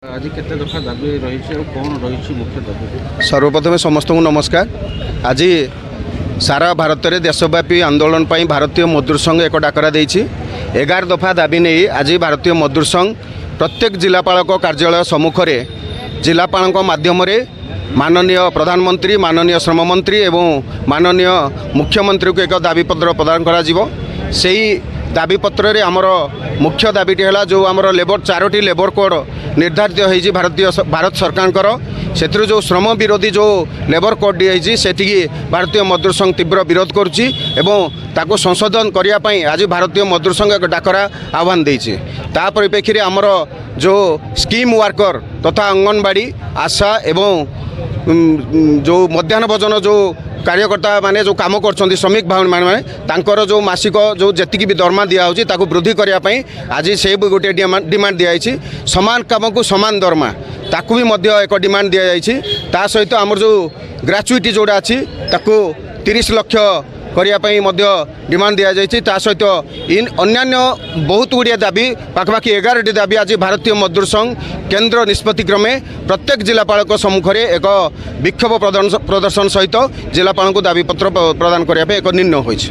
आज केते दफा दाबी रही कौन रही मुख्य दाबी? सर्वप्रथम समस्त को नमस्कार। आज सारा भारत में देशव्यापी आंदोलन पर भारतीय मजदूर संघ एक डाकरा देछि। 11 दफा दाबी नहीं आज भारतीय मजदूर संघ प्रत्येक जिलापाल कार्यालय सम्मुख में जिलापाल माध्यम माननीय प्रधानमंत्री, माननीय श्रम मंत्री एवं माननीय मुख्यमंत्री को एक दाबीपत्र प्रदान करा जिवो। सेही दाबीपत्र रे आमर मुख्य दाबीटी है जो आमर लेबर 4टी लेबर कोड निर्धारित होइछि भारत सरकार से जो श्रम विरोधी जो लेबर कोड दी से भारतीय मजदूर संघ तीव्र विरोध करुच्ची एवं ताको संशोधन करने आज भारतीय मजदूर संघ एक डाकरा आह्वान देछि। ता परिप्रेक्षी में आमर जो स्कीम वर्कर तथा अंगनवाड़ी आशा एवं जो मध्याह्न भोजन जो कार्यकर्ता माने जो काम कर श्रमिक भाई मैंने तांकर जो मासिक जो जी भी दरमा दिखाई ताकू वृद्धि करने आज से भी गोटे डिमांड दिखाई सामान काम को सामान दरमा ताकू भी मध्य एक डिमांड दि जाइए। ता सहित आमर जो ग्राचुईटी जोड़ा अच्छी ताकू 30 लाख करने डिमांड दि जाइए। ता सहित इन अन्यान्य बहुत गुड़िया दाबी पाखापाखि 11टी दाबी आज भारतीय मजदूर संघ केंद्र निष्पत्ति क्रमे प्रत्येक जिलापाल सम्मुख में एक विक्षोभ प्रदर्शन सहित जिलापाल को दाबीपत्र प्रदान करने एक निर्णय होइछि।